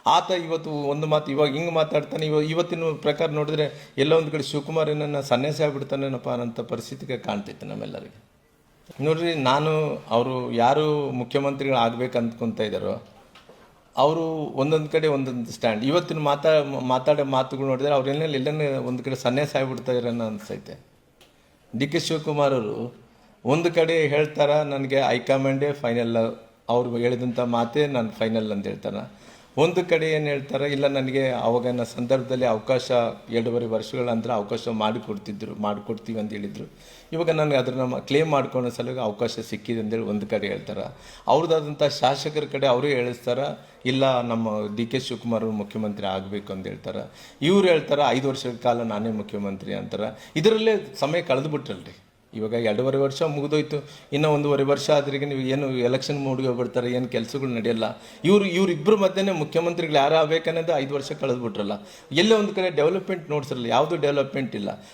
ಆತ ಇವತ್ತು ಒಂದು ಮಾತು ಇವಾಗ ಹಿಂಗೆ ಮಾತಾಡ್ತಾನೆ. ಇವತ್ತಿನ ಪ್ರಕಾರ ನೋಡಿದ್ರೆ ಎಲ್ಲೋ ಒಂದು ಕಡೆ ಶಿವಕುಮಾರನನ್ನು ಸನ್ಯಾಸಿ ಆಗ್ಬಿಡ್ತಾನೇನಪ್ಪ ಅನ್ನೋಂಥ ಪರಿಸ್ಥಿತಿಗೆ ಕಾಣ್ತೈತೆ ನಮ್ಮೆಲ್ಲರಿಗೆ. ನೋಡ್ರಿ, ನಾನು ಅವರು ಯಾರು ಮುಖ್ಯಮಂತ್ರಿಗಳು ಆಗ್ಬೇಕು ಅಂದ್ಕೊತ ಇದ್ದಾರೋ ಅವರು ಒಂದೊಂದು ಕಡೆ ಒಂದೊಂದು ಸ್ಟ್ಯಾಂಡ್. ಇವತ್ತಿನ ಮಾತಾಡೋ ಮಾತುಗಳು ನೋಡಿದ್ರೆ ಅವ್ರೆಲ್ಲ ಎಲ್ಲನೇ ಒಂದು ಕಡೆ ಸನ್ಯಾಸ ಆಗಿಬಿಡ್ತಾ ಇರೋಣ ಅನಿಸ್ತೈತೆ. ಡಿ ಕೆ ಶಿವಕುಮಾರ್ ಅವರು ಒಂದು ಕಡೆ ಹೇಳ್ತಾರ ನನಗೆ ಹೈಕಮಾಂಡೇ ಫೈನಲ್, ಅವ್ರು ಹೇಳಿದಂಥ ಮಾತೇ ನಾನು ಫೈನಲ್ ಅಂತ ಹೇಳ್ತಾರೆ. ಒಂದು ಕಡೆ ಏನು ಹೇಳ್ತಾರೆ, ಇಲ್ಲ ನನಗೆ ಅವಾಗಿನ ಸಂದರ್ಭದಲ್ಲಿ ಅವಕಾಶ 2.5 ವರ್ಷಗಳ ನಂತರ ಅವಕಾಶ ಮಾಡಿಕೊಡ್ತೀವಿ ಅಂತ ಹೇಳಿದರು. ಇವಾಗ ನನಗೆ ಅದನ್ನು ಕ್ಲೇಮ್ ಮಾಡ್ಕೊಳ್ಳೋ ಸಲುವಾಗಿ ಅವಕಾಶ ಸಿಕ್ಕಿದೆ ಅಂತೇಳಿ ಒಂದು ಕಡೆ ಹೇಳ್ತಾರೆ. ಅವ್ರದ್ದಾದಂಥ ಶಾಸಕರ ಕಡೆ ಅವರು ಹೇಳಿಸ್ತಾರೆ, ಇಲ್ಲ ನಮ್ಮ ಡಿ ಕೆ ಶಿವಕುಮಾರ್ ಅವರು ಮುಖ್ಯಮಂತ್ರಿ ಆಗಬೇಕು ಅಂತ ಹೇಳ್ತಾರೆ. ಇವ್ರು ಹೇಳ್ತಾರೆ 5 ವರ್ಷಗಳ ಕಾಲ ನಾನೇ ಮುಖ್ಯಮಂತ್ರಿ ಅಂತಾರೆ. ಇದರಲ್ಲೇ ಸಮಯ ಕಳೆದುಬಿಟ್ರಲ್ರಿ. ಇವಾಗ 2.5 ವರ್ಷ ಮುಗಿದೋಯ್ತು, ಇನ್ನೂ 1.5 ವರ್ಷ ಆದ್ರಿಗೆ ನೀವು ಏನು ಎಲೆಕ್ಷನ್ ಮೂಡಿಗೆ ಹೋಗ್ಬಿಡ್ತಾರೆ, ಏನು ಕೆಲಸಗಳು ನಡೆಯಲ್ಲ. ಇವರಿಬ್ಬರ ಮಧ್ಯೆ ಮುಖ್ಯಮಂತ್ರಿಗಳು ಯಾರು ಆಗಬೇಕನ್ನೋದು 5 ವರ್ಷ ಕಳೆದ್ಬಿಟ್ರಲ್ಲ. ಎಲ್ಲೇ ಒಂದು ಕಡೆ ಡೆವಲಪ್ಮೆಂಟ್ ನೋಡ್ಸಿರಲ್ಲ, ಯಾವುದು ಡೆವಲಪ್ಮೆಂಟ್ ಇಲ್ಲ.